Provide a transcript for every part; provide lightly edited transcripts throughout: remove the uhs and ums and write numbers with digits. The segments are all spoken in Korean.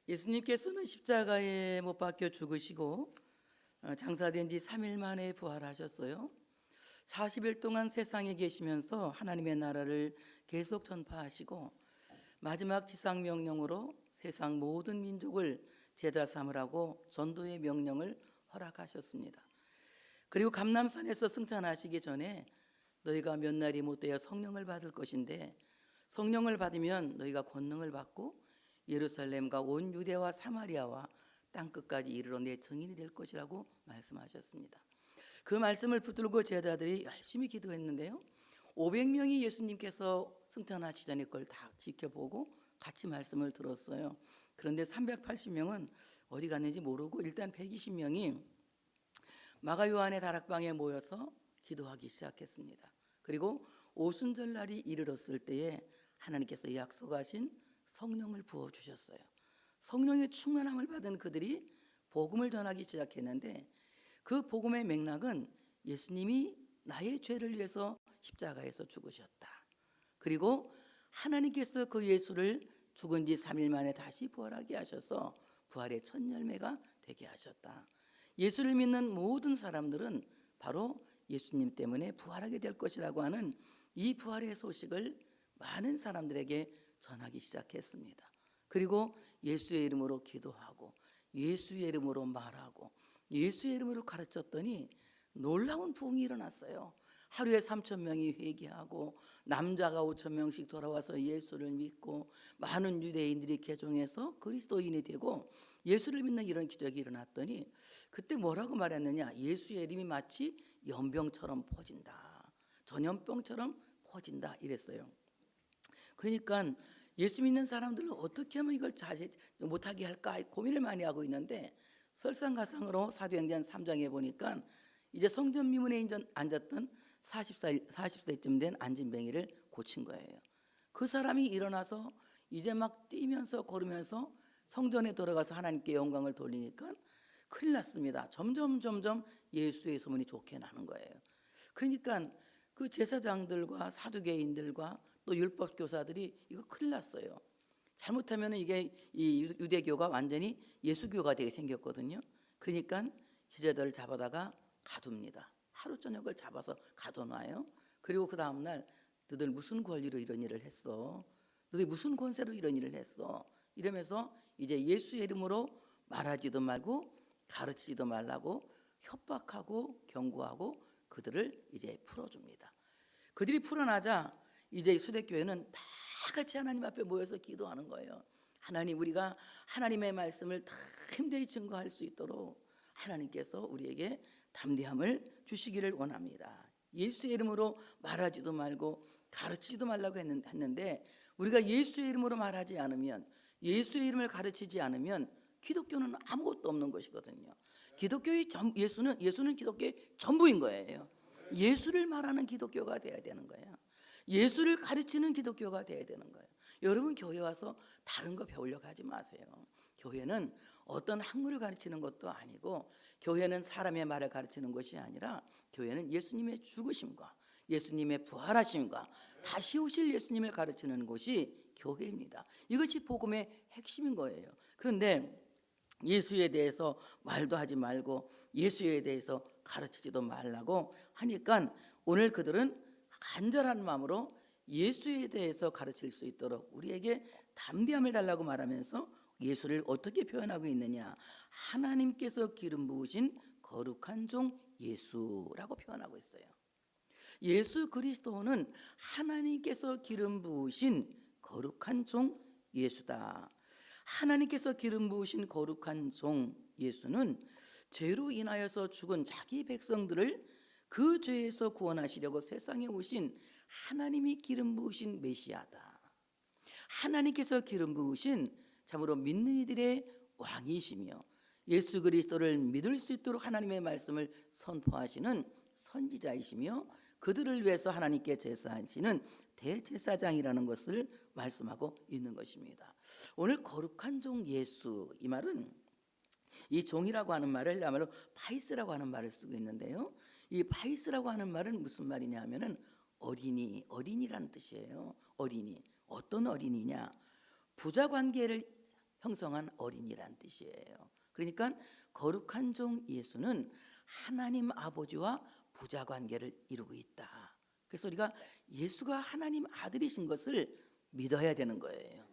예수님께서는 십자가에 못 박혀 죽으시고 장사된 지 3일 만에 부활하셨어요. 40일 동안 세상에 계시면서 하나님의 나라를 계속 전파하시고 마지막 지상 명령으로 세상 모든 민족을 제자 삼으라고 전도의 명령을 허락하셨습니다. 그리고 감람산에서 승천하시기 전에 너희가 몇 날이 못되어 성령을 받을 것인데 성령을 받으면 너희가 권능을 받고 예루살렘과 온 유대와 사마리아와 땅끝까지 이르러 내 증인이 될 것이라고 말씀하셨습니다. 그 말씀을 붙들고 제자들이 열심히 기도했는데요, 500명이 예수님께서 승천하시기 전에 그걸 다 지켜보고 같이 말씀을 들었어요. 그런데 380명은 어디 갔는지 모르고 일단 120명이 마가 요한의 다락방에 모여서 기도하기 시작했습니다. 그리고 오순절 날이 이르렀을 때에 하나님께서 약속하신 성령을 부어주셨어요. 성령의 충만함을 받은 그들이 복음을 전하기 시작했는데 그 복음의 맥락은 예수님이 나의 죄를 위해서 십자가에서 죽으셨다. 그리고 하나님께서 그 예수를 죽은 지 3일 만에 다시 부활하게 하셔서 부활의 첫 열매가 되게 하셨다. 예수를 믿는 모든 사람들은 바로 예수님 때문에 부활하게 될 것이라고 하는 이 부활의 소식을 많은 사람들에게 전하기 시작했습니다. 그리고 예수의 이름으로 기도하고 예수의 이름으로 말하고 예수의 이름으로 가르쳤더니 놀라운 부흥이 일어났어요. 하루에 3,000명이 회개하고 남자가 5,000명씩 돌아와서 예수를 믿고 많은 유대인들이 개종해서 그리스도인이 되고 예수를 믿는 이런 기적이 일어났더니 그때 뭐라고 말했느냐, 예수의 이름이 마치 연병처럼 퍼진다, 전염병처럼 퍼진다 이랬어요. 그러니까 예수 믿는 사람들은 어떻게 하면 이걸 못하게 할까 고민을 많이 하고 있는데 설상가상으로 사도행전 3장에 보니까 이제 성전 미문에 앉았던 40세쯤 된 안진뱅이를 고친 거예요. 그 사람이 일어나서 이제 막 뛰면서 걸으면서 성전에 들어가서 하나님께 영광을 돌리니까 큰일 났습니다. 점점 예수의 소문이 좋게 나는 거예요. 그러니까 그 제사장들과 사두개인들과 또 율법 교사들이 이거 큰일 났어요. 잘못하면 이게 이 유대교가 완전히 예수교가 되게 생겼거든요. 그러니까 희재들을 잡아다가 가둡니다. 하루 저녁을 잡아서 가둬놔요. 그리고 그 다음날 너들 무슨 권리로 이런 일을 했어? 너희 무슨 권세로 이런 일을 했어? 이러면서 이제 예수의 이름으로 말하지도 말고 가르치지도 말라고 협박하고 경고하고 그들을 이제 풀어줍니다. 그들이 풀어나자 이제 수대교회는 다 같이 하나님 앞에 모여서 기도하는 거예요. 하나님, 우리가 하나님의 말씀을 다 힘들게 증거할 수 있도록 하나님께서 우리에게 담대함을 주시기를 원합니다. 예수의 이름으로 말하지도 말고 가르치지도 말라고 했는데 우리가 예수의 이름으로 말하지 않으면, 예수의 이름을 가르치지 않으면 기독교는 아무것도 없는 것이거든요. 기독교의 예수는 기독교의 전부인 거예요. 예수를 말하는 기독교가 돼야 되는 거예요. 예수를 가르치는 기독교가 돼야 되는 거예요. 여러분, 교회 와서 다른 거 배우려고 하지 마세요. 교회는 어떤 학문을 가르치는 것도 아니고, 교회는 사람의 말을 가르치는 것이 아니라 교회는 예수님의 죽으심과 예수님의 부활하심과 다시 오실 예수님을 가르치는 곳이 교회입니다. 이것이 복음의 핵심인 거예요. 그런데 예수에 대해서 말도 하지 말고 예수에 대해서 가르치지도 말라고 하니까 오늘 그들은 간절한 마음으로 예수에 대해서 가르칠 수 있도록 우리에게 담대함을 달라고 말하면서 예수를 어떻게 표현하고 있느냐, 하나님께서 기름 부으신 거룩한 종 예수라고 표현하고 있어요. 예수 그리스도는 하나님께서 기름 부으신 거룩한 종 예수다. 하나님께서 기름 부으신 거룩한 종 예수는 죄로 인하여서 죽은 자기 백성들을 그 죄에서 구원하시려고 세상에 오신 하나님이 기름 부으신 메시아다. 하나님께서 기름 부으신 참으로 믿는 이들의 왕이시며 예수 그리스도를 믿을 수 있도록 하나님의 말씀을 선포하시는 선지자이시며 그들을 위해서 하나님께 제사하시는 대제사장이라는 것을 말씀하고 있는 것입니다. 오늘 거룩한 종 예수, 이 말은 이 종이라고 하는 말을 아마도 파이스라고 하는 말을 쓰고 있는데요, 이 파이스라고 하는 말은 무슨 말이냐 하면은 어린이라는 뜻이에요. 어린이. 어떤 어린이냐? 부자 관계를 형성한 어린이란 뜻이에요. 그러니까 거룩한 종 예수는 하나님 아버지와 부자 관계를 이루고 있다. 그래서 우리가 예수가 하나님 아들이신 것을 믿어야 되는 거예요.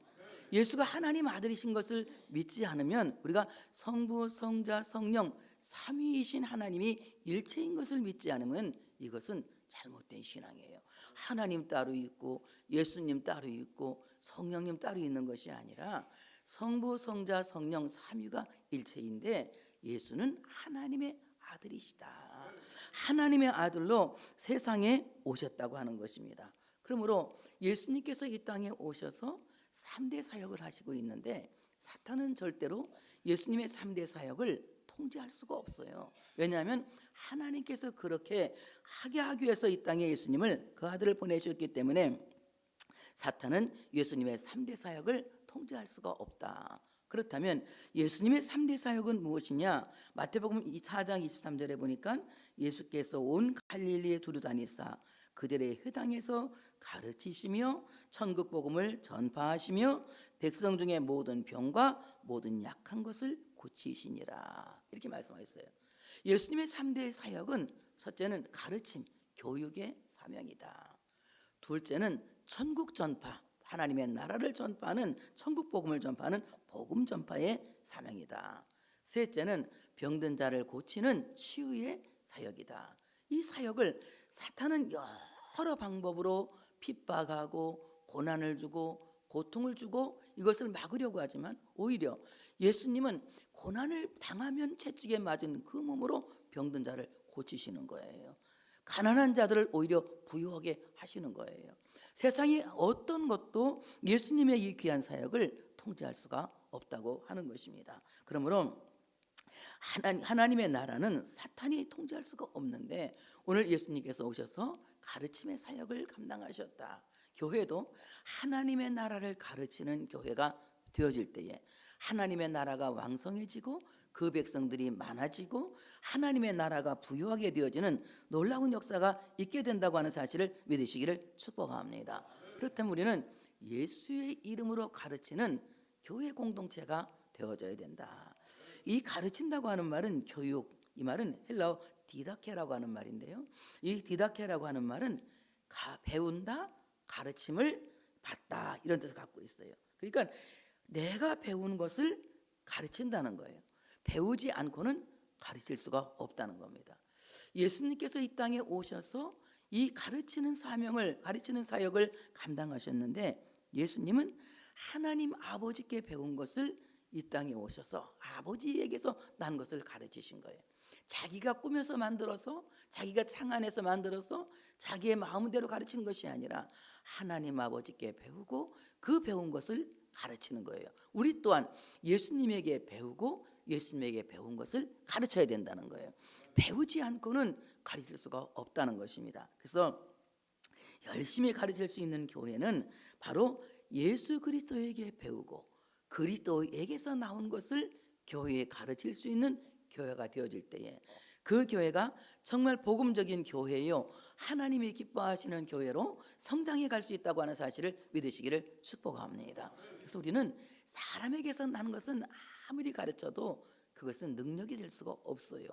예수가 하나님 아들이신 것을 믿지 않으면, 우리가 성부, 성자, 성령 삼위이신 하나님이 일체인 것을 믿지 않으면 이것은 잘못된 신앙이에요. 하나님 따로 있고 예수님 따로 있고 성령님 따로 있는 것이 아니라 성부, 성자, 성령 삼위가 일체인데 예수는 하나님의 아들이시다. 하나님의 아들로 세상에 오셨다고 하는 것입니다. 그러므로 예수님께서 이 땅에 오셔서 3대 사역을 하시고 있는데, 사탄은 절대로 예수님의 3대 사역을 통제할 수가 없어요. 왜냐하면 하나님께서 그렇게 하게 하기 위해서 이 땅에 예수님을, 그 아들을 보내셨기 때문에 사탄은 예수님의 3대 사역을 통제할 수가 없다. 그렇다면 예수님의 3대 사역은 무엇이냐? 마태복음 4장 23절에 보니까 예수께서 온 갈릴리에 두루 다니사 그들의 회당에서 가르치시며 천국 복음을 전파하시며 백성 중에 모든 병과 모든 약한 것을 고치시니라. 이렇게 말씀하셨어요. 예수님의 3대 사역은 첫째는 가르침, 교육의 사명이다. 둘째는 천국 전파, 하나님의 나라를 전파하는, 천국 복음을 전파하는 복음 전파의 사명이다. 셋째는 병든 자를 고치는 치유의 사역이다. 이 사역을 사탄은 여러 방법으로 핍박하고 고난을 주고 고통을 주고 이것을 막으려고 하지만, 오히려 예수님은 고난을 당하면 채찍에 맞은 그 몸으로 병든 자를 고치시는 거예요. 가난한 자들을 오히려 부유하게 하시는 거예요. 세상의 어떤 것도 예수님의 이 귀한 사역을 통제할 수가 없다고 하는 것입니다. 그러므로 하나님의 나라는 사탄이 통제할 수가 없는데, 오늘 예수님께서 오셔서 가르침의 사역을 감당하셨다. 교회도 하나님의 나라를 가르치는 교회가 되어질 때에 하나님의 나라가 왕성해지고 그 백성들이 많아지고 하나님의 나라가 부유하게 되어지는 놀라운 역사가 있게 된다고 하는 사실을 믿으시기를 축복합니다. 그렇다면 우리는 예수의 이름으로 가르치는 교회 공동체가 되어져야 된다. 이 가르친다고 하는 말은 교육, 이 말은 헬라어 디다케라고 하는 말인데요, 이 디다케라고 하는 말은 배운다, 가르침을 받다, 이런 뜻을 갖고 있어요. 그러니까 내가 배운 것을 가르친다는 거예요. 배우지 않고는 가르칠 수가 없다는 겁니다. 예수님께서 이 땅에 오셔서 이 가르치는 사명을, 가르치는 사역을 감당하셨는데, 예수님은 하나님 아버지께 배운 것을 이 땅에 오셔서 아버지에게서 난 것을 가르치신 거예요. 자기가 꾸며서 만들어서, 자기가 창안해서 만들어서 자기의 마음대로 가르치는 것이 아니라 하나님 아버지께 배우고 그 배운 것을 가르치는 거예요. 우리 또한 예수님에게 배우고 예수님에게 배운 것을 가르쳐야 된다는 거예요. 배우지 않고는 가르칠 수가 없다는 것입니다. 그래서 열심히 가르칠 수 있는 교회는 바로 예수 그리스도에게 배우고 그리스도에게서 나온 것을 교회에 가르칠 수 있는 교회가 되어질 때에 그 교회가 정말 복음적인 교회요, 하나님이 기뻐하시는 교회로 성장해 갈 수 있다고 하는 사실을 믿으시기를 축복합니다. 그래서 우리는 사람에게서 난 것은 아무리 가르쳐도 그것은 능력이 될 수가 없어요.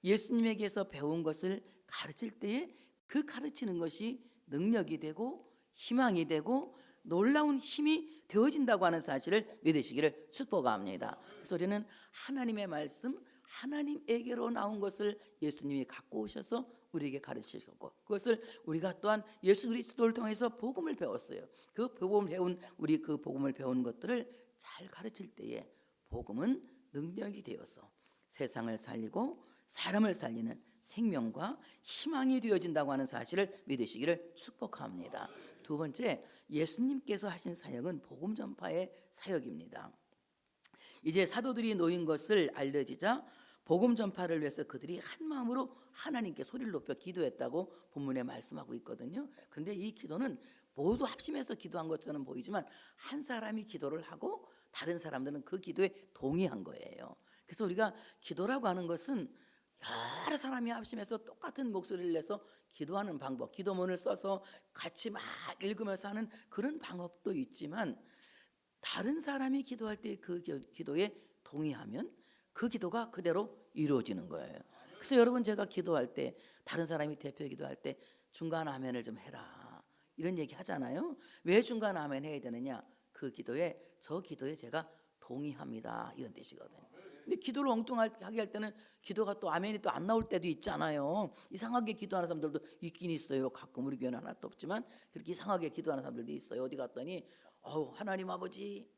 예수님에게서 배운 것을 가르칠 때에 그 가르치는 것이 능력이 되고 희망이 되고 놀라운 힘이 되어진다고 하는 사실을 믿으시기를 축복합니다. 그래서 우리는 하나님의 말씀, 하나님에게로 나온 것을 예수님이 갖고 오셔서 우리에게 가르치셨고, 그것을 우리가 또한 예수 그리스도를 통해서 복음을 배웠어요. 그 복음을 배운, 우리 그 복음을 배운 것들을 잘 가르칠 때에 복음은 능력이 되어서 세상을 살리고 사람을 살리는 생명과 희망이 되어진다고 하는 사실을 믿으시기를 축복합니다. 두 번째, 예수님께서 하신 사역은 복음 전파의 사역입니다. 이제 사도들이 놓인 것을 알려지자 복음 전파를 위해서 그들이 한 마음으로 하나님께 소리를 높여 기도했다고 본문에 말씀하고 있거든요. 그런데 이 기도는 모두 합심해서 기도한 것처럼 보이지만 한 사람이 기도를 하고 다른 사람들은 그 기도에 동의한 거예요. 그래서 우리가 기도라고 하는 것은 여러 사람이 합심해서 똑같은 목소리를 내서 기도하는 방법, 기도문을 써서 같이 막 읽으면서 하는 그런 방법도 있지만, 다른 사람이 기도할 때 그 기도에 동의하면 그 기도가 그대로 이루어지는 거예요. 그래서 여러분, 제가 기도할 때, 다른 사람이 대표 기도할 때 중간 아멘을 좀 해라, 이런 얘기 하잖아요. 왜 중간 아멘 해야 되느냐? 그 기도에, 저 기도에 제가 동의합니다, 이런 뜻이거든요. 근데 기도를 엉뚱하게 할 때는 기도가 또 아멘이 또 안 나올 때도 있잖아요. 이상하게 기도하는 사람들도 있긴 있어요. 가끔 우리 교회는 하나도 없지만 그렇게 이상하게 기도하는 사람들도 있어요. 어디 갔더니 하나님 아버지,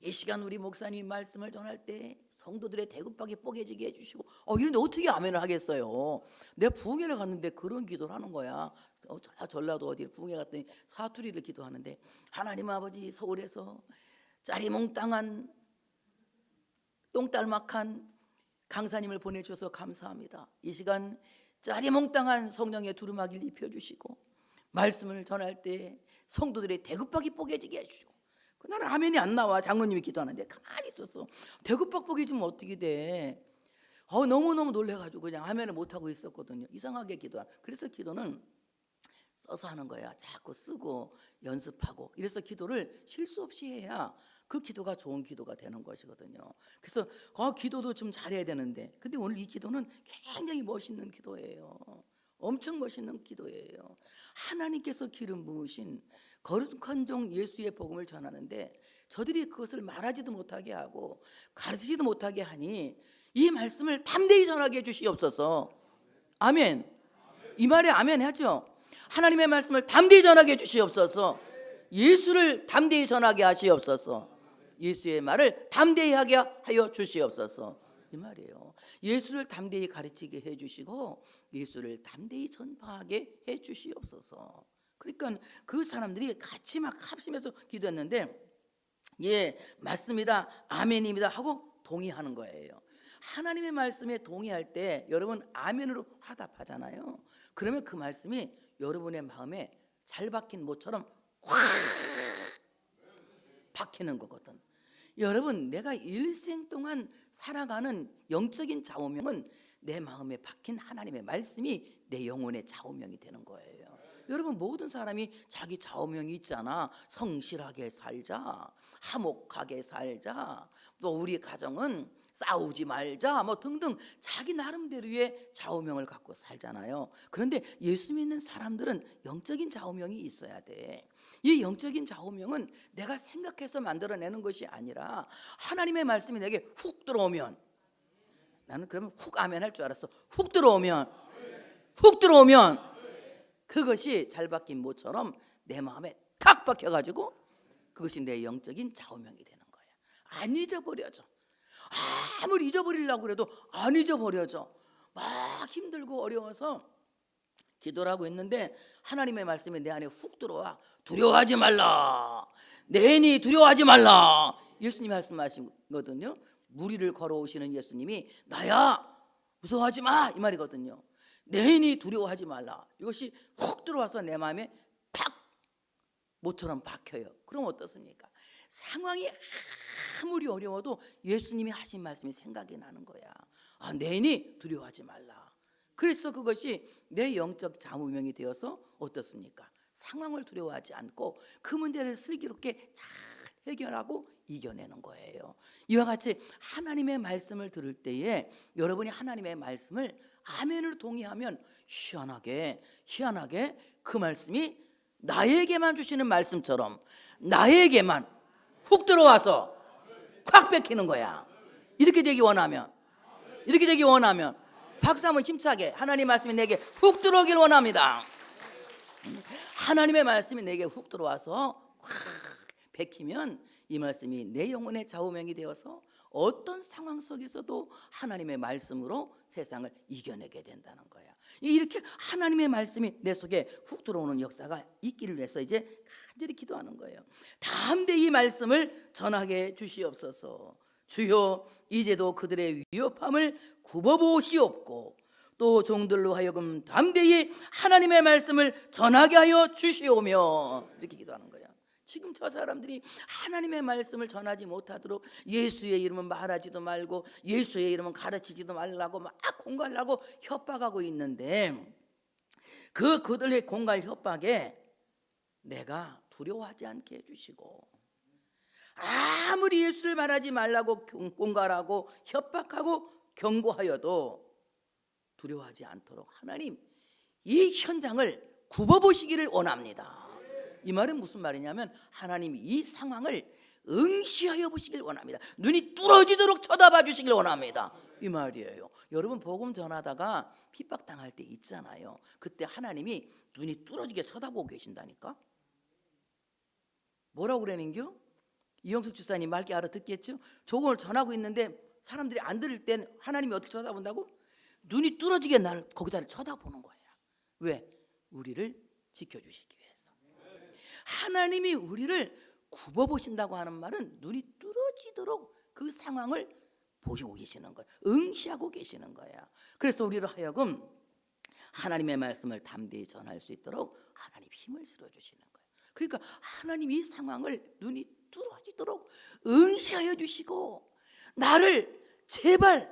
이 시간 우리 목사님 말씀을 전할 때 성도들의 대급박이 뽀개지게 해주시고, 이런데 어떻게 아멘을 하겠어요? 내가 부흥회를 갔는데 그런 기도를 하는 거야. 전라도 어디 부흥회 갔더니 사투리를 기도하는데, 하나님 아버지, 서울에서 짜리몽땅한 똥딸막한 강사님을 보내주셔서 감사합니다. 이 시간 짜리몽땅한 성령의 두루마기를 입혀주시고 말씀을 전할 때 성도들의 대급박이 뽀개지게 해주시고. 나는 아멘이 안 나와. 장로님이 기도하는데 가만히 있었어. 대급박 뽀개지면 어떻게 돼? 너무너무 놀래가지고 그냥 아멘을 못하고 있었거든요. 이상하게 기도하. 그래서 기도는 써서 하는 거야. 자꾸 쓰고 연습하고. 이래서 기도를 실수 없이 해야 그 기도가 좋은 기도가 되는 것이거든요. 그래서 기도도 좀 잘해야 되는데, 근데 오늘 이 기도는 굉장히 멋있는 기도예요. 엄청 멋있는 기도예요. 하나님께서 기름 부으신 거룩한 종 예수의 복음을 전하는데 저들이 그것을 말하지도 못하게 하고 가르치지도 못하게 하니 이 말씀을 담대히 전하게 해주시옵소서. 아멘. 이 말에 아멘 하죠. 하나님의 말씀을 담대히 전하게 해주시옵소서. 예수를 담대히 전하게 하시옵소서. 예수의 말을 담대히 하게 하여 주시옵소서. 이 말이에요. 예수를 담대히 가르치게 해주시고 예수를 담대히 전파하게 해주시옵소서. 그러니까 그 사람들이 같이 막 합심해서 기도했는데, 예, 맞습니다, 아멘입니다 하고 동의하는 거예요. 하나님의 말씀에 동의할 때 여러분 아멘으로 화답하잖아요. 그러면 그 말씀이 여러분의 마음에 잘 박힌 모처럼 확 박히는 거거든. 여러분, 내가 일생 동안 살아가는 영적인 좌우명은 내 마음에 박힌 하나님의 말씀이 내 영혼의 좌우명이 되는 거예요. 여러분, 모든 사람이 자기 좌우명이 있잖아. 성실하게 살자, 화목하게 살자, 또 우리 가정은 싸우지 말자, 뭐 등등 자기 나름대로의 좌우명을 갖고 살잖아요. 그런데 예수 믿는 사람들은 영적인 좌우명이 있어야 돼. 이 영적인 좌우명은 내가 생각해서 만들어내는 것이 아니라 하나님의 말씀이 내게 훅 들어오면, 나는 그러면 훅 아멘 할 줄 알았어. 훅 들어오면 그것이 잘 박힌 모처럼 내 마음에 탁 박혀가지고 그것이 내 영적인 좌우명이 되는 거야. 안 잊어버려져. 아무리 잊어버리려고 그래도 안 잊어버려져. 막 힘들고 어려워서 기도를 하고 있는데 하나님의 말씀이 내 안에 훅 들어와. 두려워하지 말라, 내니 두려워하지 말라. 예수님이 말씀하시거든요. 무리를 걸어오시는 예수님이 나야 무서워하지 마, 이 말이거든요. 내니 두려워하지 말라. 이것이 훅 들어와서 내 마음에 탁 모처럼 박혀요. 그럼 어떻습니까? 상황이 아무리 어려워도 예수님이 하신 말씀이 생각이 나는 거야. 내니 두려워하지 말라. 그래서 그것이 내 영적 좌우명이 되어서 어떻습니까? 상황을 두려워하지 않고 그 문제를 슬기롭게 잘 해결하고 이겨내는 거예요. 이와 같이 하나님의 말씀을 들을 때에 여러분이 하나님의 말씀을 아멘으로 동의하면 희한하게 그 말씀이 나에게만 주시는 말씀처럼 나에게만 훅 들어와서 콱 뺏기는 거야. 이렇게 되기 원하면 박수 한번 힘차게. 하나님 말씀이 내게 훅 들어오길 원합니다. 하나님의 말씀이 내게 훅 들어와서 확 베끼면 이 말씀이 내 영혼의 좌우명이 되어서 어떤 상황 속에서도 하나님의 말씀으로 세상을 이겨내게 된다는 거야. 이렇게 하나님의 말씀이 내 속에 훅 들어오는 역사가 있기를 위해서 이제 간절히 기도하는 거예요. 담대히 말씀을 전하게 주시옵소서. 주여, 이제도 그들의 위협함을 굽어보시옵고 또 종들로 하여금 담대히 하나님의 말씀을 전하게 하여 주시오며, 이렇게 기도하는 거예요. 지금 저 사람들이 하나님의 말씀을 전하지 못하도록 예수의 이름은 말하지도 말고 예수의 이름은 가르치지도 말라고 막 공갈하고 협박하고 있는데, 그들의 공갈 협박에 내가 두려워하지 않게 해주시고 아무리 예수를 말하지 말라고 공갈하고 협박하고 경고하여도 두려워하지 않도록 하나님 이 현장을 굽어보시기를 원합니다. 이 말은 무슨 말이냐면 하나님이 이 상황을 응시하여 보시길 원합니다. 눈이 뚫어지도록 쳐다봐 주시길 원합니다. 이 말이에요. 여러분 복음 전하다가 핍박당할 때 있잖아요. 그때 하나님이 눈이 뚫어지게 쳐다보고 계신다니까. 뭐라고 그러는겨? 이영숙 집사님 맑게 알아듣겠죠? 복음을 전하고 있는데 사람들이 안 들을 땐 하나님이 어떻게 쳐다본다고? 눈이 뚫어지게 날 거기다 쳐다보는 거예요. 왜? 우리를 지켜주시기 위해서. 하나님이 우리를 굽어보신다고 하는 말은 눈이 뚫어지도록 그 상황을 보시고 계시는 거예요. 응시하고 계시는 거예요. 그래서 우리로 하여금 하나님의 말씀을 담대히 전할 수 있도록 하나님 힘을 실어주시는 거예요. 그러니까 하나님 이 상황을 눈이 뚫어지도록 응시하여 주시고 나를 제발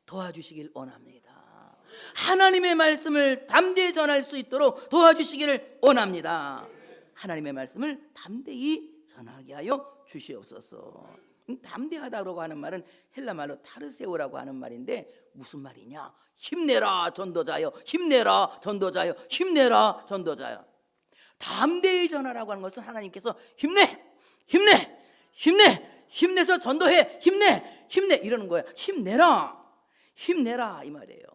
도와주시길 원합니다. 하나님의 말씀을 담대히 전할 수 있도록 도와주시기를 원합니다. 하나님의 말씀을 담대히 전하게 하여 주시옵소서. 담대하다고 하는 말은 헬라 말로 타르세오라고 하는 말인데 무슨 말이냐? 힘내라 전도자여, 힘내라 전도자여, 힘내라 전도자여. 담대히 전하라고 하는 것은 하나님께서 힘내서 전도해, 힘내 이러는 거야. 힘내라 이 말이에요.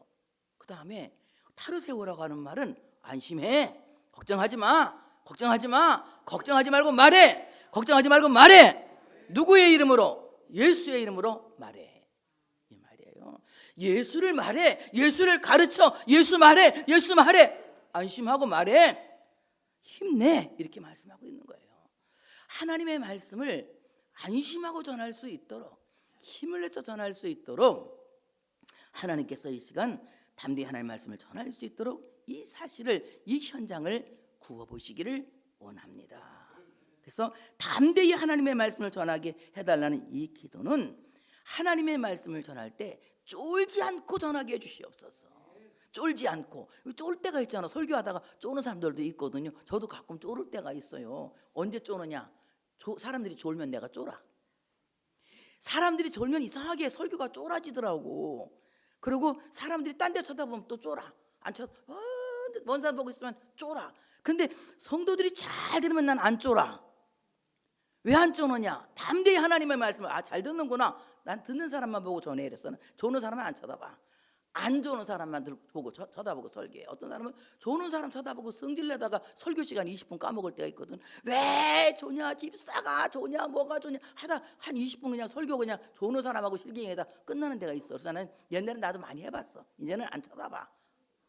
그 다음에 타르세오라고 하는 말은 안심해, 걱정하지 말고 말해. 누구의 이름으로? 예수의 이름으로 말해. 이 말이에요. 예수를 말해, 예수를 가르쳐, 예수 말해. 안심하고 말해. 힘내 이렇게 말씀하고 있는 거예요. 하나님의 말씀을 안심하고 전할 수 있도록, 힘을 내서 전할 수 있도록 하나님께서 이 시간 담대히 하나님의 말씀을 전할 수 있도록 이 사실을, 이 현장을 구워보시기를 원합니다. 그래서 담대히 하나님의 말씀을 전하게 해달라는 이 기도는 하나님의 말씀을 전할 때 쫄지 않고 전하게 해주시옵소서. 쫄지 않고. 쫄 때가 있잖아. 설교하다가 쪼는 사람들도 있거든요. 저도 가끔 쫄을 때가 있어요. 언제 쪼느냐? 사람들이 졸면 내가 쫄아. 사람들이 졸면 이상하게 설교가 쫄아지더라고. 그리고 사람들이 딴 데 쳐다보면 또 쫄아. 먼 사람 보고 있으면 쫄아. 근데 성도들이 잘 들으면 난 안 쫄아. 왜 안 쫄느냐? 담대히 하나님의 말씀을 잘 듣는구나. 난 듣는 사람만 보고 전해 이랬어. 조는 사람은 안 쳐다봐. 안 좋은 사람만 보고 쳐다보고 설교해. 어떤 사람은 좋은 사람 쳐다보고 성질내다가 설교 시간 20분 까먹을 때가 있거든. 왜 좋냐, 집사가 좋냐, 뭐가 좋냐 하다 한 20분 그냥 설교 그냥 좋은 사람하고 실갱이에다 끝나는 데가 있어. 그래서 나는 옛날에 나도 많이 해봤어. 이제는 안 쳐다봐.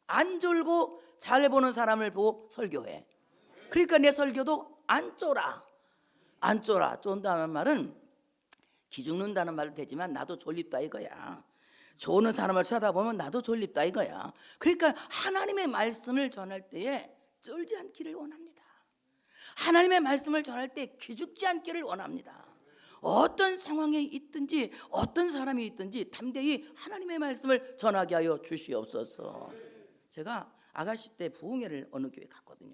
안 졸고 잘 보는 사람을 보고 설교해. 그러니까 내 설교도 안 쫄아. 쫀다는 말은 기죽는다는 말도 되지만 나도 졸립다 이거야. 좋은 사람을 쳐다보면 나도 졸립다 이거야. 그러니까 하나님의 말씀을 전할 때에 쫄지 않기를 원합니다. 하나님의 말씀을 전할 때 기죽지 않기를 원합니다. 어떤 상황에 있든지 어떤 사람이 있든지 담대히 하나님의 말씀을 전하게 하여 주시옵소서. 제가 아가씨 때 부흥회를 어느 교회 갔거든요.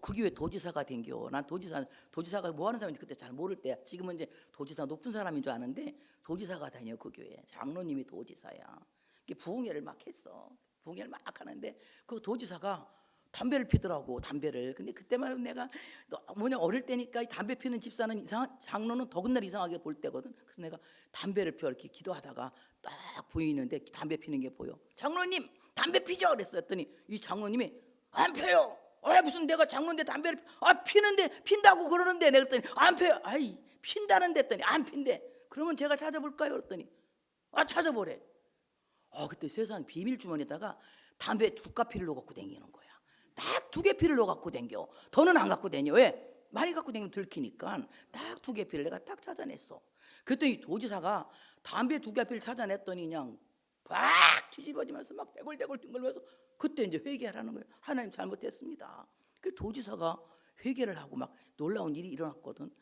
그 교회 도지사가 된겨. 난 도지사가 뭐 하는 사람인지 그때 잘 모를 때야. 지금은 이제 도지사 높은 사람인 줄 아는데 도지사가 다녀. 그 교회 장로님이 도지사야. 부흥회를 막 했어. 부흥회를 막 하는데 그 도지사가 담배를 피더라고. 담배를. 근데 그때만 내가 어릴 때니까 담배 피는 집사는 장로는 더군다나 이상하게 볼 때거든. 그래서 내가 담배를 피워 이렇게 기도하다가 딱 보이는데 담배 피는 게 보여. 장로님 담배 피죠? 그랬더니 이 장로님이 안 펴요. 무슨 내가 장로인데 담배를 핀다고 그러는데 내가 그랬더니 안 펴요. 핀다는데 했더니 안 핀대. 그러면 제가 찾아볼까요? 그랬더니 찾아보래. 그때 세상 비밀 주머니에다가 담배 2가피를 넣어갖고 다니는 거야. 딱 2개피를 넣어갖고 다녀. 더는 안 갖고 다녀. 왜? 많이 갖고 다니면 들키니까 딱 2개피를 내가 딱 찾아냈어. 그랬더니 도지사가 담배 2개피를 찾아냈더니 그냥 팍 뒤집어지면서 막 대굴대굴 뒹굴면서 그때 이제 회개하라는 거예요. 하나님 잘못했습니다. 그 도지사가 회개를 하고 막 놀라운 일이 일어났거든.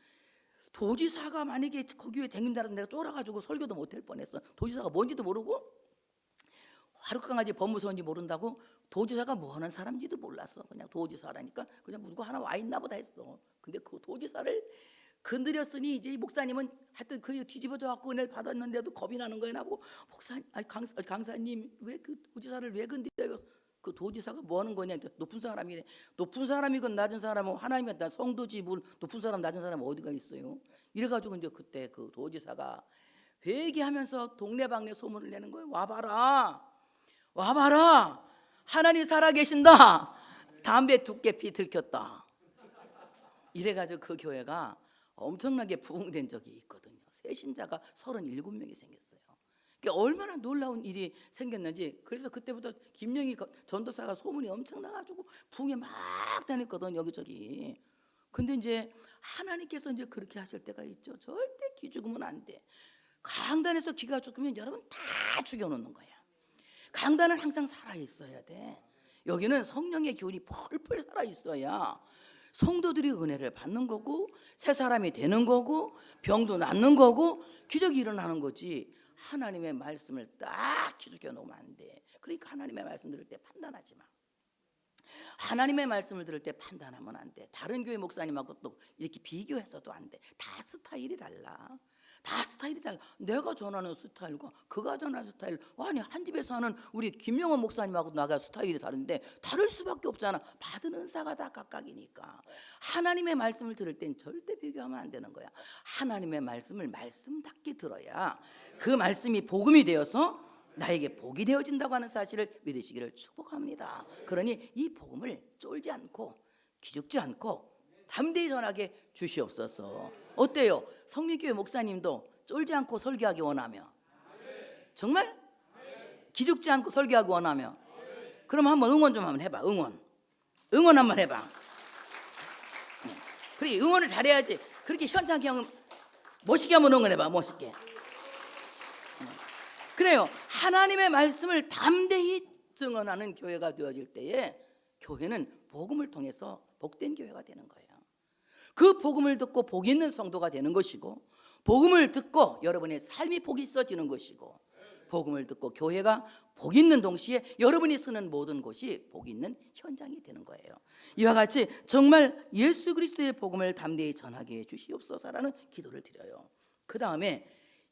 도지사가 만약에 거기에 댕긴다는 내가 쫄아가지고 설교도 못할 뻔했어. 도지사가 뭔지도 모르고 하룻강아지 법무사인지 모른다고 도지사가 뭐 하는 사람인지도 몰랐어. 그냥 도지사라니까 그냥 누구 하나 와 있나 보다 했어. 근데 그 도지사를 건드렸으니 이제 이 목사님은 하여튼 그 뒤집어져 갖고 은혜를 받았는데도 겁이 나는 거야. 나보고 강사님 왜 그 도지사를 왜 건드려요? 그 도지사가 뭐 하는 거냐? 높은 사람이래. 높은 사람이건 낮은 사람은 하나님의 성도지 뭘 높은 사람 낮은 사람 어디가 있어요? 이래가지고 이제 그때 그 도지사가 회개하면서 동네방네 소문을 내는 거예요. 와봐라, 와봐라, 하나님 살아계신다. 담배 두께피 들켰다. 이래가지고 그 교회가 엄청나게 부흥된 적이 있거든요. 새 신자가 37명이 생겼어요. 그러니까 얼마나 놀라운 일이 생겼는지. 그래서 그때부터 김영희 전도사가 소문이 엄청 나가지고 부흥에 막 다녔거든 여기저기. 근데 이제 하나님께서 이제 그렇게 하실 때가 있죠. 절대 기 죽으면 안 돼. 강단에서 기가 죽으면 여러분 다 죽여놓는 거야. 강단은 항상 살아 있어야 돼. 여기는 성령의 기운이 펄펄 살아 있어야 성도들이 은혜를 받는 거고 새 사람이 되는 거고 병도 낫는 거고 기적이 일어나는 거지. 하나님의 말씀을 딱 기죽여 놓으면 안 돼. 그러니까 하나님의 말씀 들을 때 판단하지 마. 하나님의 말씀을 들을 때 판단하면 안 돼. 다른 교회 목사님하고 또 이렇게 비교해서도 안 돼. 다 스타일이 달라. 다 스타일이 달라. 내가 전하는 스타일과 그가 전하는 스타일, 아니 한 집에서 하는 우리 김영원 목사님하고 나가 스타일이 다른데 다를 수밖에 없잖아. 받은 은사가 다 각각이니까. 하나님의 말씀을 들을 땐 절대 비교하면 안 되는 거야. 하나님의 말씀을 말씀답게 들어야 그 말씀이 복음이 되어서 나에게 복이 되어진다고 하는 사실을 믿으시기를 축복합니다. 그러니 이 복음을 쫄지 않고 기죽지 않고 담대히 전하게 주시옵소서. 어때요? 성민교회 목사님도 쫄지 않고 설교하기 원하며, 정말 기죽지 않고 설교하기 원하며, 그럼 한번 응원 좀 한번 해봐. 응원 한번 해봐. 그래, 응원을 잘해야지. 그렇게 시원찮게 하면 멋있게 한번 응원해봐. 멋있게. 그래요. 하나님의 말씀을 담대히 증언하는 교회가 되어질 때에 교회는 복음을 통해서 복된 교회가 되는 거예요. 그 복음을 듣고 복 있는 성도가 되는 것이고, 복음을 듣고 여러분의 삶이 복이 있어지는 것이고, 복음을 듣고 교회가 복 있는 동시에 여러분이 쓰는 모든 곳이 복 있는 현장이 되는 거예요. 이와 같이 정말 예수 그리스도의 복음을 담대히 전하게 해 주시옵소서라는 기도를 드려요. 그 다음에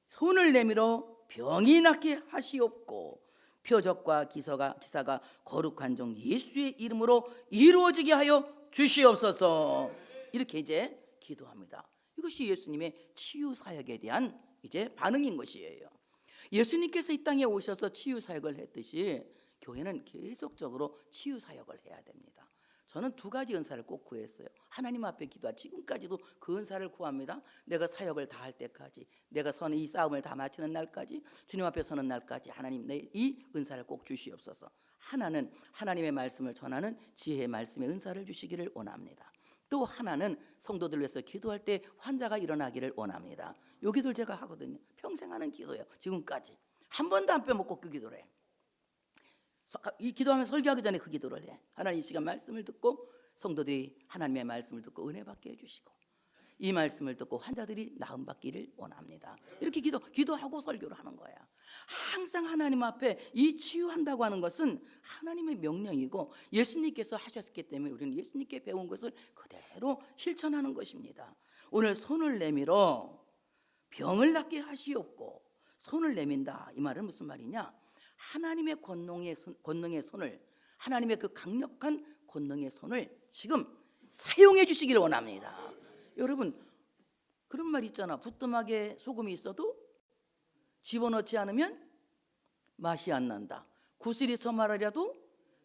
손을 내밀어 병이 낫게 하시옵고 표적과 기사가 거룩한 종 예수의 이름으로 이루어지게 하여 주시옵소서. 이렇게 이제 기도합니다. 이것이 예수님의 치유 사역에 대한 이제 반응인 것이에요. 예수님께서 이 땅에 오셔서 치유 사역을 했듯이 교회는 계속적으로 치유 사역을 해야 됩니다. 저는 두 가지 은사를 꼭 구했어요. 하나님 앞에 기도하 지금까지도 그 은사를 구합니다. 내가 사역을 다 할 때까지, 내가 이 싸움을 다 마치는 날까지, 주님 앞에 서는 날까지 하나님 내 이 은사를 꼭 주시옵소서. 하나는 하나님의 말씀을 전하는 지혜의 말씀의 은사를 주시기를 원합니다. 또 하나는 성도들 위해서 기도할 때 환자가 일어나기를 원합니다. 요 기도를 제가 하거든요. 평생 하는 기도예요. 지금까지 한 번도 안 빼먹고 그 기도를 해. 이 기도하면 설교하기 전에 그 기도를 해. 하나님 이 시간 말씀을 듣고 성도들이 하나님의 말씀을 듣고 은혜 받게 해주시고, 이 말씀을 듣고 환자들이 나음 받기를 원합니다. 이렇게 기도하고 설교를 하는 거야. 항상 하나님 앞에 이 치유한다고 하는 것은 하나님의 명령이고 예수님께서 하셨기 때문에 우리는 예수님께 배운 것을 그대로 실천하는 것입니다. 오늘 손을 내밀어 병을 낫게 하시옵고, 손을 내민다 이 말은 무슨 말이냐? 하나님의 권능의 손을, 하나님의 그 강력한 권능의 손을 지금 사용해 주시기를 원합니다. 여러분 그런 말 있잖아. 부뚜막에 소금이 있어도 집어넣지 않으면 맛이 안 난다. 구슬이 서말하려도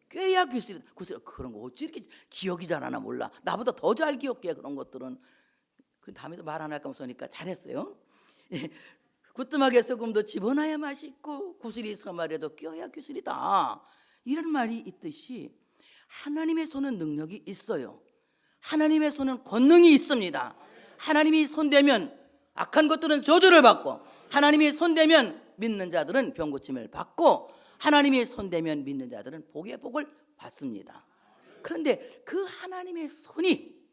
꿰야 구슬. 그런 거 어찌 이렇게 기억이 잘 안 나 몰라. 나보다 더 잘 기억해 그런 것들은. 그 다음에도 말 안 할까 무서우니까 잘했어요. 부뚜막에 소금도 집어넣어야 맛있고 구슬이 서말해도 껴야 구슬이다. 이런 말이 있듯이 하나님의 손은 능력이 있어요. 하나님의 손은 권능이 있습니다. 하나님이 손대면 악한 것들은 저주를 받고, 하나님이 손대면 믿는 자들은 병 고침을 받고, 하나님이 손대면 믿는 자들은 복의 복을 받습니다. 그런데 그 하나님의 손이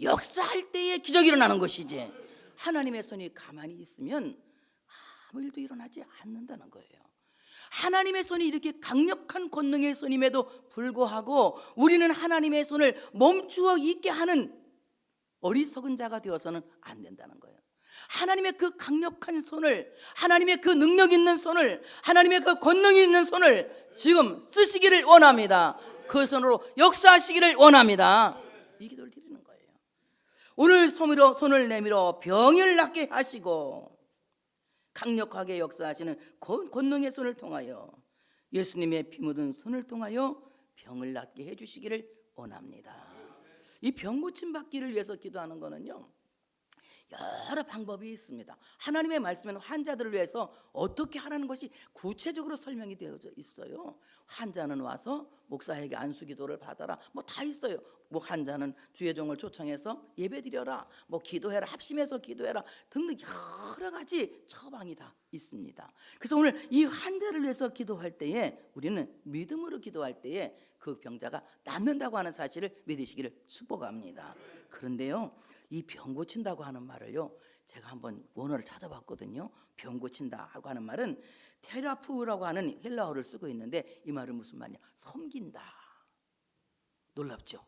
역사할 때에 기적이 일어나는 것이지, 하나님의 손이 가만히 있으면 아무 일도 일어나지 않는다는 거예요. 하나님의 손이 이렇게 강력한 권능의 손임에도 불구하고 우리는 하나님의 손을 멈추어 있게 하는 어리석은 자가 되어서는 안 된다는 거예요. 하나님의 그 강력한 손을, 하나님의 그 능력 있는 손을, 하나님의 그 권능이 있는 손을 지금 쓰시기를 원합니다. 그 손으로 역사하시기를 원합니다. 이 기도를 드리는 거예요. 오늘 손을 내밀어 병을 낫게 하시고 강력하게 역사하시는 권능의 손을 통하여, 예수님의 피 묻은 손을 통하여 병을 낫게 해주시기를 원합니다. 이 병 고침 받기를 위해서 기도하는 거는요, 여러 방법이 있습니다. 하나님의 말씀에는 환자들을 위해서 어떻게 하라는 것이 구체적으로 설명이 되어져 있어요. 환자는 와서 목사에게 안수기도를 받아라, 뭐 다 있어요. 뭐 환자는 주의 종을 초청해서 예배드려라, 뭐 기도해라, 합심해서 기도해라 등등 여러 가지 처방이 다 있습니다. 그래서 오늘 이 환자를 위해서 기도할 때에 우리는 믿음으로 기도할 때에 그 병자가 낫는다고 하는 사실을 믿으시기를 축복합니다. 그런데요, 이 병 고친다고 하는 말을요, 제가 한번 원어를 찾아봤거든요. 병 고친다고 하는 말은 테라푸라고 하는 헬라어를 쓰고 있는데, 이 말은 무슨 말이냐? 섬긴다. 놀랍죠?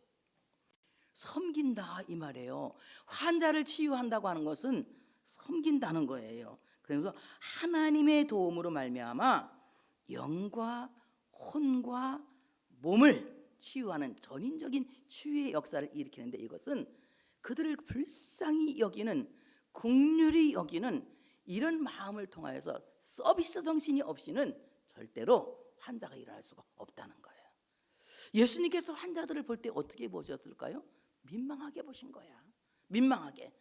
섬긴다 이 말이에요. 환자를 치유한다고 하는 것은 섬긴다는 거예요. 그래서 하나님의 도움으로 말미암아 영과 혼과 몸을 치유하는 전인적인 치유의 역사를 일으키는데, 이것은 그들을 불쌍히 여기는, 긍휼히 여기는 이런 마음을 통하여서 서비스 정신이 없이는 절대로 환자가 일어날 수가 없다는 거예요. 예수님께서 환자들을 볼 때 어떻게 보셨을까요? 민망하게 보신 거야. 민망하게.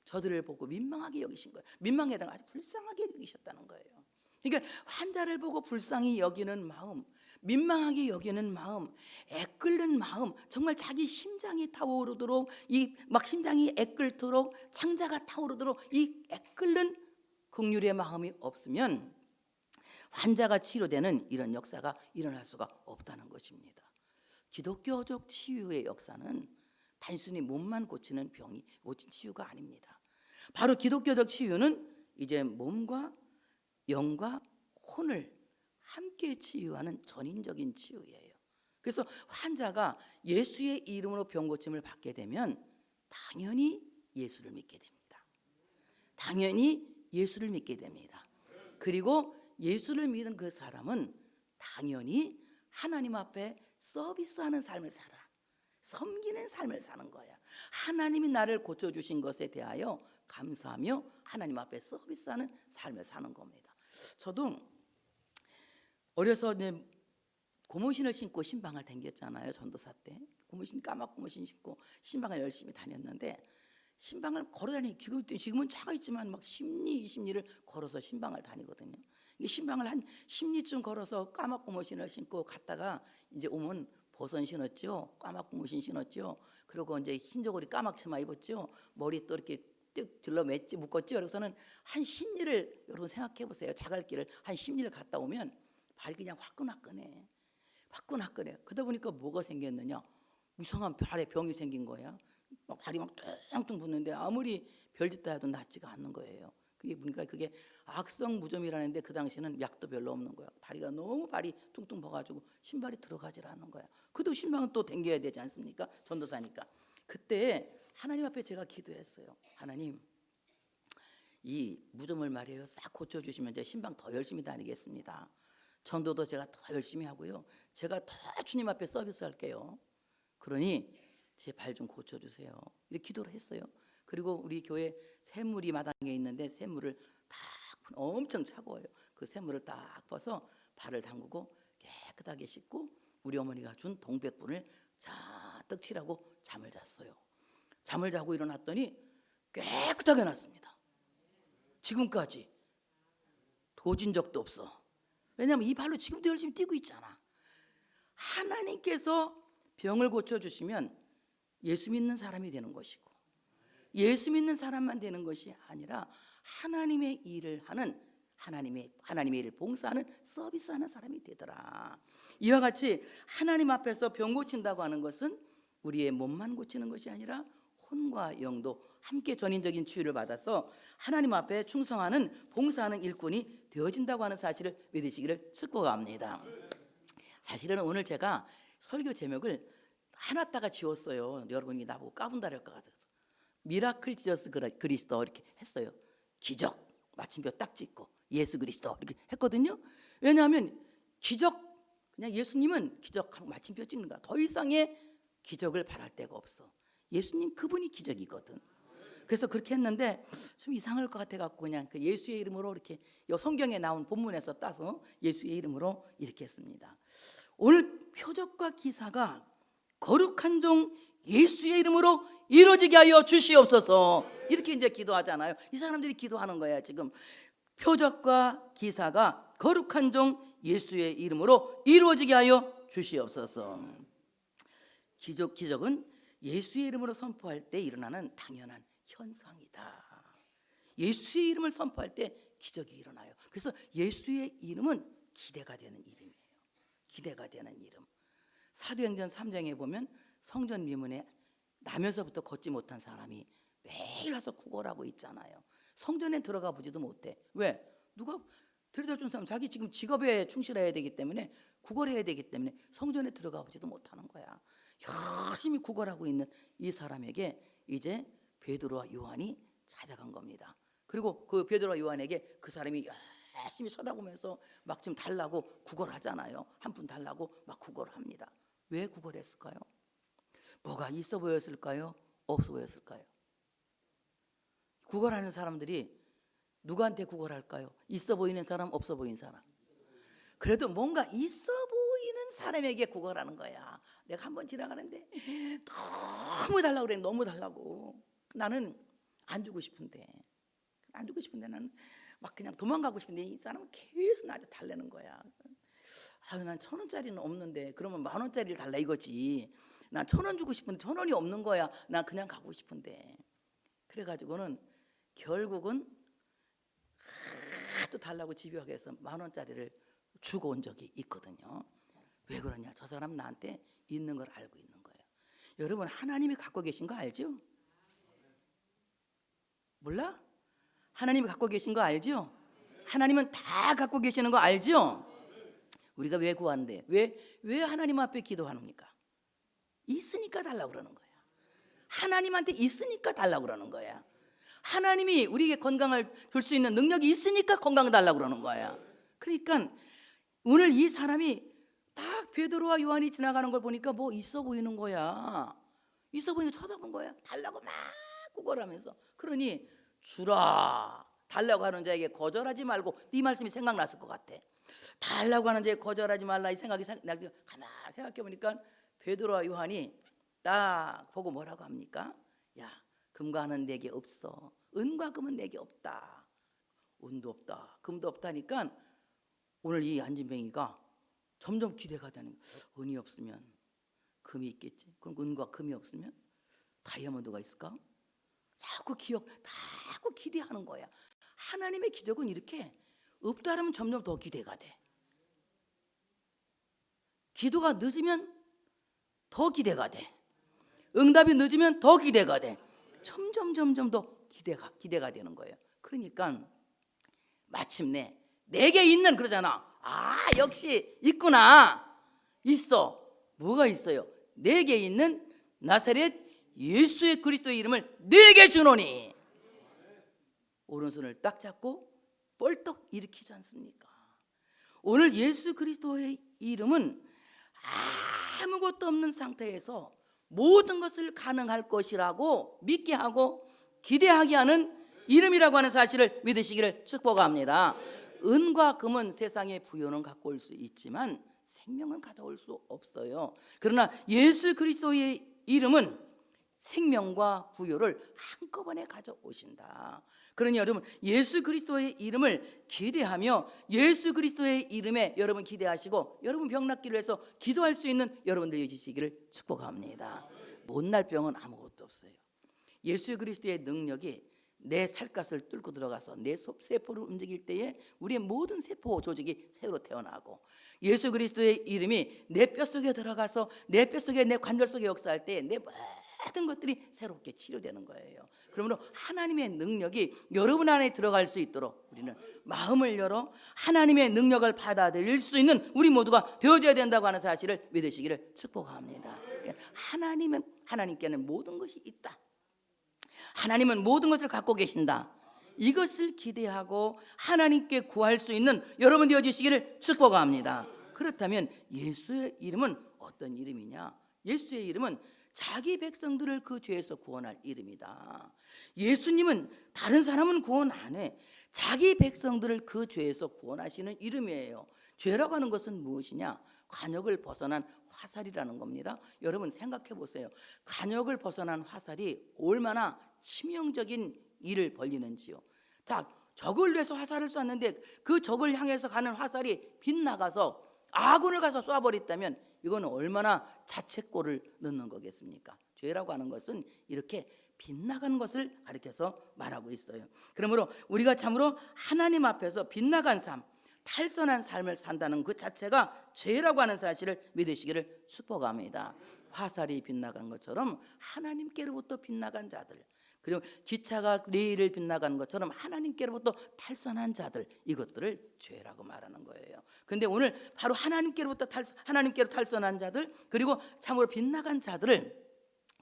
저들을 보고 민망하게 여기신 거예요. 민망해다가 아주 불쌍하게 여기셨다는 거예요. 그러니까 환자를 보고 불쌍히 여기는 마음, 민망하게 여기는 마음, 애끓는 마음, 정말 자기 심장이 타오르도록, 이 막 심장이 애끓도록, 창자가 타오르도록 이 애끓는 긍휼의 마음이 없으면 환자가 치료되는 이런 역사가 일어날 수가 없다는 것입니다. 기독교적 치유의 역사는 단순히 몸만 고치는 병이 고친 치유가 아닙니다. 바로 기독교적 치유는 이제 몸과 영과 혼을 함께 치유하는 전인적인 치유예요. 그래서 환자가 예수의 이름으로 병 고침을 받게 되면 당연히 예수를 믿게 됩니다. 당연히 예수를 믿게 됩니다. 그리고 예수를 믿은 그 사람은 당연히 하나님 앞에 서비스하는 삶을 살아, 섬기는 삶을 사는 거야. 하나님이 나를 고쳐주신 것에 대하여 감사하며 하나님 앞에 서비스하는 삶을 사는 겁니다. 저도 어려서 이제 고무신을 신고 신방을 다녔잖아요. 전도사 때 고무신, 까맣 고무신 신고 신방을 열심히 다녔는데, 신방을 걸어다니, 지금은 차가 있지만 막 10리 20리를 걸어서 신방을 다니거든요. 이 신방을 한 10리쯤 걸어서 까맣 고무신을 신고 갔다가 이제 오면 버선 신었죠. 까맣 고무신 신었죠. 그리고 이제 흰 저고리 까맣 치마 입었죠. 머리 또 이렇게 뜩 질러 묶었죠. 그래서는 한 10리를, 여러분 생각해 보세요. 자갈길을 한 10리를 갔다 오면 발이 그냥 화끈화끈해. 화끈화끈해. 그러다 보니까 뭐가 생겼느냐? 이상한 발에 병이 생긴 거야. 막 발이 막 뚱뚱 붓는데 아무리 별짓다 해도 낫지가 않는 거예요. 그게 보니까 그게 악성무좀이라는데, 그 당시에는 약도 별로 없는 거야. 다리가 너무 발이 퉁퉁 버가지고 신발이 들어가질 않는 거야. 그래도 신방은 또 댕겨야 되지 않습니까? 전도사니까. 그때 하나님 앞에 제가 기도했어요. 하나님, 이 무좀을 말이에요, 싹 고쳐주시면 제가 신방 더 열심히 다니겠습니다. 전도도 제가 더 열심히 하고요, 제가 더 주님 앞에 서비스 할게요. 그러니 제 발 좀 고쳐주세요. 이렇게 기도를 했어요. 그리고 우리 교회 샘물이 마당에 있는데 샘물을 딱, 엄청 차가워요. 그 샘물을 딱 퍼서 발을 담그고 깨끗하게 씻고 우리 어머니가 준 동백분을 잔뜩 칠하고 잠을 잤어요. 잠을 자고 일어났더니 깨끗하게 났습니다. 지금까지 도진 적도 없어. 왜냐하면 이 발로 지금도 열심히 뛰고 있잖아. 하나님께서 병을 고쳐주시면 예수 믿는 사람이 되는 것이고, 예수 믿는 사람만 되는 것이 아니라 하나님의 일을 하는, 하나님의 일을 봉사하는, 서비스하는 사람이 되더라. 이와 같이 하나님 앞에서 병 고친다고 하는 것은 우리의 몸만 고치는 것이 아니라 혼과 영도 함께 전인적인 치유를 받아서 하나님 앞에 충성하는, 봉사하는 일꾼이 되어진다고 하는 사실을 믿으시기를 축복합니다. 사실은 오늘 제가 설교 제목을 해놨다가 지웠어요. 여러분이 나보고 까분다 할 것 같아서. 미라클 지저스 그리스도 이렇게 했어요. 기적 마침표 딱 찍고 예수 그리스도 이렇게 했거든요. 왜냐하면 기적, 그냥 예수님은 기적하고 마침표 찍는 거야. 더 이상의 기적을 바랄 데가 없어. 예수님 그분이 기적이거든. 그래서 그렇게 했는데 좀 이상할 것 같아 갖고 그냥 그 예수의 이름으로 이렇게 성경에 나온 본문에서 따서 예수의 이름으로 이렇게 했습니다. 오늘 표적과 기사가 거룩한 종 예수의 이름으로 이루어지게 하여 주시옵소서. 이렇게 이제 기도하잖아요. 이 사람들이 기도하는 거야. 지금 표적과 기사가 거룩한 종 예수의 이름으로 이루어지게 하여 주시옵소서. 기적은 예수의 이름으로 선포할 때 일어나는 당연한 현상이다. 예수의 이름을 선포할 때 기적이 일어나요. 그래서 예수의 이름은 기대가 되는 이름이에요. 기대가 되는 이름. 사도행전 3장에 보면 성전 미문에 나면서부터 걷지 못한 사람이 매일 와서 구걸하고 있잖아요. 성전에 들어가 보지도 못해. 왜? 누가 데려다 준 사람, 자기 지금 직업에 충실해야 되기 때문에, 구걸해야 되기 때문에 성전에 들어가 보지도 못하는 거야. 열심히 구걸하고 있는 이 사람에게 이제 베드로와 요한이 찾아간 겁니다. 그리고 그 베드로와 요한에게 그 사람이 열심히 쳐다보면서 막 좀 달라고 구걸하잖아요. 한 푼 달라고 막 구걸을 합니다. 왜 구걸했을까요? 뭐가 있어 보였을까요? 없어 보였을까요? 구걸하는 사람들이 누구한테 구걸할까요? 있어 보이는 사람, 없어 보이는 사람. 그래도 뭔가 있어 보이는 사람에게 구걸하는 거야. 내가 한번 지나가는데 너무 달라고 그래. 너무 달라고. 나는 안 주고 싶은데 나는 막 그냥 도망가고 싶은데 이 사람은 계속 나한테 달래는 거야. 난 1,000원짜리는 없는데 그러면 10,000원짜리를 달라 이거지. 난 1,000원 주고 싶은데 1,000원이 없는 거야. 난 그냥 가고 싶은데. 그래가지고는 결국은 또 달라고 집요하게 해서 10,000원짜리를 주고 온 적이 있거든요. 왜 그러냐? 저 사람 나한테 있는 걸 알고 있는 거예요. 여러분, 하나님이 갖고 계신 거 알죠? 몰라? 하나님이 갖고 계신 거 알죠? 하나님은 다 갖고 계시는 거 알죠? 우리가 왜 구하는데? 왜 하나님 앞에 기도하는입니까? 있으니까 달라고 그러는 거야. 하나님한테 있으니까 달라고 그러는 거야. 하나님이 우리에게 건강을 줄 수 있는 능력이 있으니까 건강 달라고 그러는 거야. 그러니까 오늘 이 사람이 딱 베드로와 요한이 지나가는 걸 보니까 뭐 있어 보이는 거야. 있어 보이니까 쳐다본 거야. 달라고 막 구걸하면서. 그러니 주라. 달라고 하는 자에게 거절하지 말고. 네 말씀이 생각났을 것 같아. 달라고 하는 자에게 거절하지 말라 이 생각이 나서 가만히 생각해 보니까 베드로와 요한이 딱 보고 뭐라고 합니까? 야, 금과 은은 내게 없어. 은과 금은 내게 없다. 은도 없다, 금도 없다니까 오늘 이 안진뱅이가 점점 기대가 되는 거야. 은이 없으면 금이 있겠지. 그럼 은과 금이 없으면 다이아몬드가 있을까? 자꾸 기대하는 거야. 하나님의 기적은 이렇게 없다라면 점점 더 기대가 돼. 기도가 늦으면 더 기대가 돼. 응답이 늦으면 더 기대가 돼. 점점 더 기대가 되는 거예요. 그러니까 마침내 내게 있는 그러잖아. 역시 있구나. 있어. 뭐가 있어요? 내게 있는 나사렛 예수의 그리스도의 이름을 내게 주노니. 오른손을 딱 잡고 벌떡 일으키지 않습니까? 오늘 예수 그리스도의 이름은 아무것도 없는 상태에서 모든 것을 가능할 것이라고 믿게 하고 기대하게 하는 이름이라고 하는 사실을 믿으시기를 축복합니다. 은과 금은 세상의 부여는 갖고 올 수 있지만 생명은 가져올 수 없어요. 그러나 예수 그리스도의 이름은 생명과 부여를 한꺼번에 가져오신다. 그러니 여러분, 예수 그리스도의 이름을 기대하며 예수 그리스도의 이름에 여러분 기대하시고 여러분 병 낫기를 위해서 기도할 수 있는 여러분들 되시기를 축복합니다. 못날 병은 아무것도 없어요. 예수 그리스도의 능력이 내 살갗을 뚫고 들어가서 내 세포를 움직일 때에 우리의 모든 세포 조직이 새로 태어나고, 예수 그리스도의 이름이 내 뼛속에 들어가서 내 뼛속에 내 관절 속에 역사할 때 내 모든 것들이 새롭게 치료되는 거예요. 그러므로 하나님의 능력이 여러분 안에 들어갈 수 있도록 우리는 마음을 열어 하나님의 능력을 받아들일 수 있는 우리 모두가 되어져야 된다고 하는 사실을 믿으시기를 축복합니다. 하나님께는 모든 것이 있다. 하나님은 모든 것을 갖고 계신다. 이것을 기대하고 하나님께 구할 수 있는 여러분 되어주시기를 축복합니다. 그렇다면 예수의 이름은 어떤 이름이냐? 예수의 이름은 자기 백성들을 그 죄에서 구원할 이름이다. 예수님은 다른 사람은 구원 안 해. 자기 백성들을 그 죄에서 구원하시는 이름이에요. 죄라고 하는 것은 무엇이냐? 관역을 벗어난 화살이라는 겁니다. 여러분 생각해 보세요. 관역을 벗어난 화살이 얼마나 치명적인 일을 벌리는지요. 자, 적을 위해서 화살을 쐈는데 그 적을 향해서 가는 화살이 빗나가서 아군을 가서 쏴버렸다면 이건 얼마나 자책골을 넣는 거겠습니까? 죄라고 하는 것은 이렇게 빗나가는 것을 가리켜서 말하고 있어요. 그러므로 우리가 참으로 하나님 앞에서 빗나간 삶, 탈선한 삶을 산다는 그 자체가 죄라고 하는 사실을 믿으시기를 축복합니다. 화살이 빗나간 것처럼 하나님께로부터 빗나간 자들, 그리고 기차가 레일을 빗나가는 것처럼 하나님께로부터 탈선한 자들, 이것들을 죄라고 말하는 거예요. 그런데 오늘 바로 하나님께로 탈선한 자들, 그리고 참으로 빗나간 자들을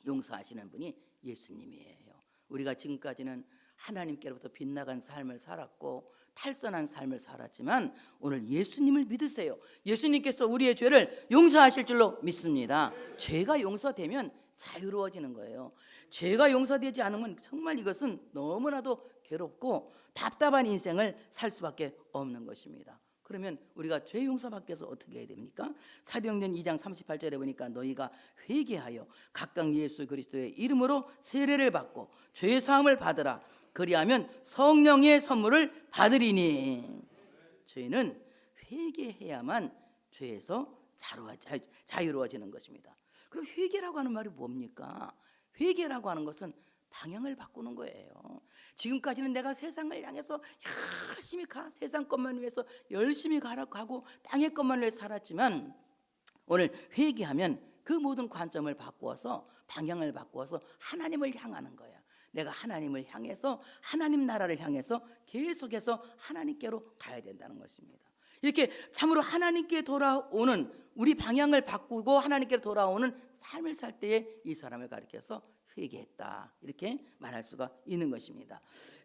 용서하시는 분이 예수님이에요. 우리가 지금까지는 하나님께로부터 빗나간 삶을 살았고 탈선한 삶을 살았지만 오늘 예수님을 믿으세요. 예수님께서 우리의 죄를 용서하실 줄로 믿습니다. 죄가 용서되면 자유로워지는 거예요. 죄가 용서되지 않으면 정말 이것은 너무나도 괴롭고 답답한 인생을 살 수밖에 없는 것입니다. 그러면 우리가 죄 용서받기 위해서 어떻게 해야 됩니까? 사도행전 2장 38절에 보니까 너희가 회개하여 각각 예수 그리스도의 이름으로 세례를 받고 죄 사함을 받으라. 그리하면 성령의 선물을 받으리니. 죄는 회개해야만 죄에서 자유로워지는 것입니다. 그럼 회개라고 하는 말이 뭡니까? 회개라고 하는 것은 방향을 바꾸는 거예요. 지금까지는 내가 세상을 향해서 열심히 세상 것만 위해서 열심히 가고 땅의 것만 위해 살았지만 오늘 회개하면 그 모든 관점을 바꾸어서 방향을 바꾸어서 하나님을 향하는 거야. 내가 하나님을 향해서 하나님 나라를 향해서 계속해서 하나님께로 가야 된다는 것입니다. 이렇게 참으로 하나님께 돌아오는 우리 방향을 바꾸고 하나님께 돌아오는 삶을 살 때에 이 사람을 가리켜서 회개했다 이렇게 말할 수가 있는 것입니다.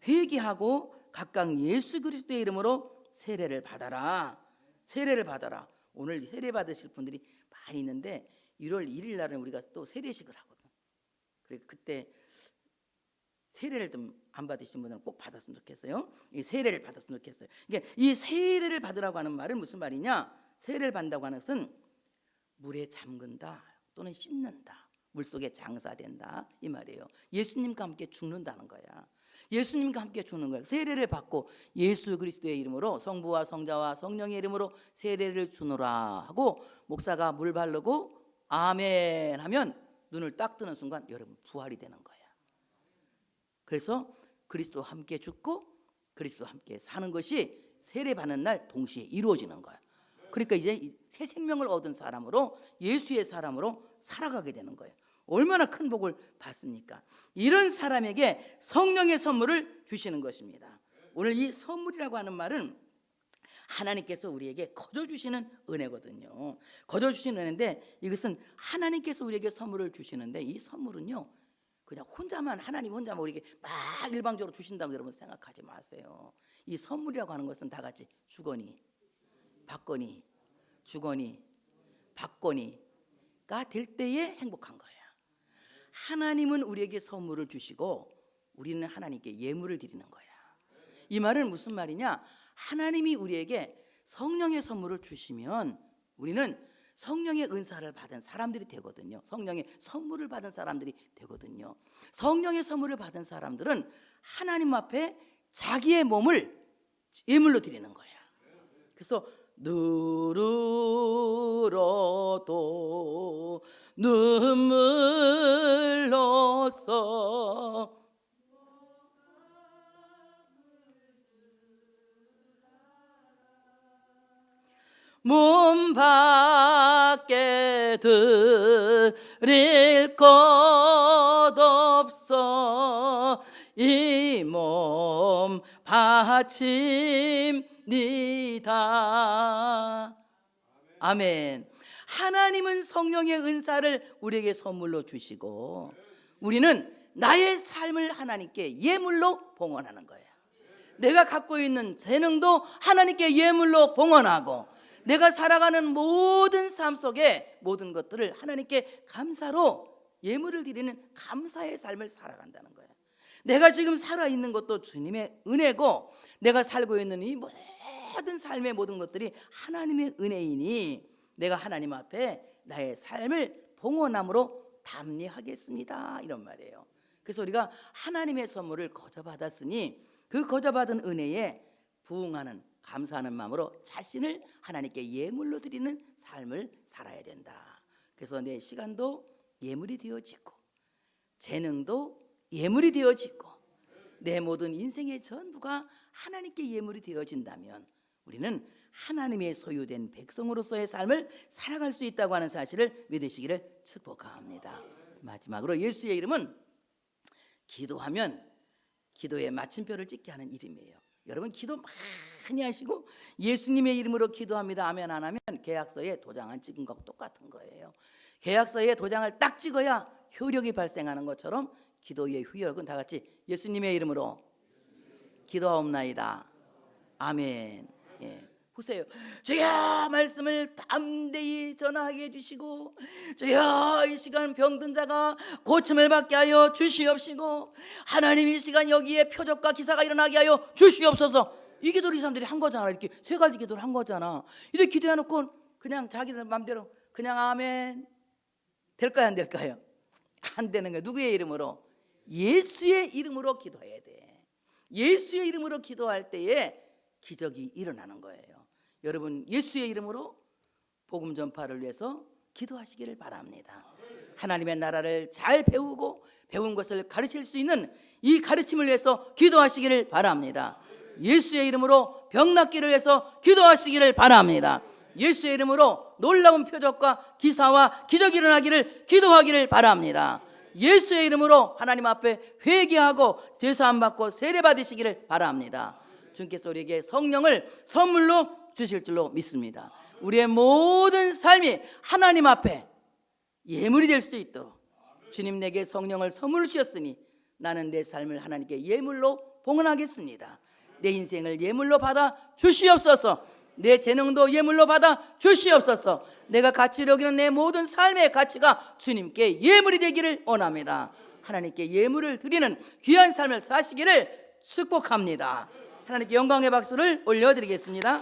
회개하고 각각 예수 그리스도의 이름으로 세례를 받아라. 세례를 받아라. 오늘 세례 받으실 분들이 많이 있는데 1월 1일 날은 우리가 또 세례식을 하거든. 그래서 그때 세례를 좀 안 받으신 분들은 꼭 받았으면 좋겠어요. 이 세례를 받았으면 좋겠어요. 이게 이 세례를 받으라고 하는 말은 무슨 말이냐? 세례를 받는다고 하는 것은 물에 잠근다 또는 씻는다, 물속에 장사된다 이 말이에요. 예수님과 함께 죽는다는 거야. 예수님과 함께 죽는 거야. 세례를 받고 예수 그리스도의 이름으로 성부와 성자와 성령의 이름으로 세례를 주노라 하고 목사가 물 바르고 아멘 하면 눈을 딱 뜨는 순간 여러분 부활이 되는 거야. 그래서 그리스도와 함께 죽고 그리스도와 함께 사는 것이 세례 받는 날 동시에 이루어지는 거야. 그러니까 이제 새 생명을 얻은 사람으로 예수의 사람으로 살아가게 되는 거예요. 얼마나 큰 복을 받습니까? 이런 사람에게 성령의 선물을 주시는 것입니다. 오늘 이 선물이라고 하는 말은 하나님께서 우리에게 거저주시는 은혜거든요. 거저주시는 은혜인데 이것은 하나님께서 우리에게 선물을 주시는데 이 선물은요 그냥 하나님 혼자만 우리에게 막 일방적으로 주신다고 여러분 생각하지 마세요. 이 선물이라고 하는 것은 다 같이 주거니 받거니 주거니 받거니가 될 때에 행복한 거예요. 하나님은 우리에게 선물을 주시고 우리는 하나님께 예물을 드리는 거야. 이 말은 무슨 말이냐? 하나님이 우리에게 성령의 선물을 주시면 우리는 성령의 은사를 받은 사람들이 되거든요. 성령의 선물을 받은 사람들이 되거든요. 성령의 선물을 받은 사람들은 하나님 앞에 자기의 몸을 예물로 드리는 거야. 그래서 누르러도 눈물로써 몸 밖에 드릴 것 이 몸 바칩니다. 아멘. 하나님은 성령의 은사를 우리에게 선물로 주시고 우리는 나의 삶을 하나님께 예물로 봉헌하는 거예요. 내가 갖고 있는 재능도 하나님께 예물로 봉헌하고 내가 살아가는 모든 삶 속에 모든 것들을 하나님께 감사로 예물을 드리는 감사의 삶을 살아간다는 거예요. 내가 지금 살아있는 것도 주님의 은혜고 내가 살고 있는 이 모든 삶의 모든 것들이 하나님의 은혜이니 내가 하나님 앞에 나의 삶을 봉헌함으로 담례하겠습니다, 이런 말이에요. 그래서 우리가 하나님의 선물을 거저받았으니 그 거저받은 은혜에 부응하는 감사하는 마음으로 자신을 하나님께 예물로 드리는 삶을 살아야 된다. 그래서 내 시간도 예물이 되어지고 재능도 예물이 되어지고 내 모든 인생의 전부가 하나님께 예물이 되어진다면 우리는 하나님의 소유된 백성으로서의 삶을 살아갈 수 있다고 하는 사실을 믿으시기를 축복합니다. 마지막으로 예수의 이름은 기도하면 기도에 마침표를 찍게 하는 이름이에요. 여러분 기도 많이 하시고 예수님의 이름으로 기도합니다 아멘 안 하면 계약서에 도장 안 찍은 거하고 똑같은 거예요. 계약서에 도장을 딱 찍어야 효력이 발생하는 것처럼 기도의 효력은 다 같이 예수님의 이름으로 기도하옵나이다 아멘. 예. 보세요. 주여 말씀을 담대히 전하게 해주시고 주여 이 시간 병든 자가 고침을 받게 하여 주시옵시고 하나님 이 시간 여기에 표적과 기사가 일어나게 하여 주시옵소서. 이 기도를 이 사람들이 한 거잖아. 이렇게 세 가지 기도를 한 거잖아. 이렇게 기도해놓고 그냥 자기들 마음대로 그냥 아멘 될까요 안 될까요? 안 되는 거예요. 누구의 이름으로? 예수의 이름으로 기도해야 돼. 예수의 이름으로 기도할 때에 기적이 일어나는 거예요. 여러분 예수의 이름으로 복음 전파를 위해서 기도하시기를 바랍니다. 하나님의 나라를 잘 배우고 배운 것을 가르칠 수 있는 이 가르침을 위해서 기도하시기를 바랍니다. 예수의 이름으로 병 낫기를 위해서 기도하시기를 바랍니다. 예수의 이름으로 놀라운 표적과 기사와 기적이 일어나기를 기도하기를 바랍니다. 예수의 이름으로 하나님 앞에 회개하고 죄사함 받고 세례 받으시기를 바랍니다. 주님께서 우리에게 성령을 선물로 주실 줄로 믿습니다. 우리의 모든 삶이 하나님 앞에 예물이 될 수 있도록 주님 내게 성령을 선물로 주셨으니 나는 내 삶을 하나님께 예물로 봉헌하겠습니다. 내 인생을 예물로 받아 주시옵소서. 내 재능도 예물로 받아 주시옵소서. 내가 가치를 여기는 내 모든 삶의 가치가 주님께 예물이 되기를 원합니다. 하나님께 예물을 드리는 귀한 삶을 사시기를 축복합니다. 하나님께 영광의 박수를 올려드리겠습니다.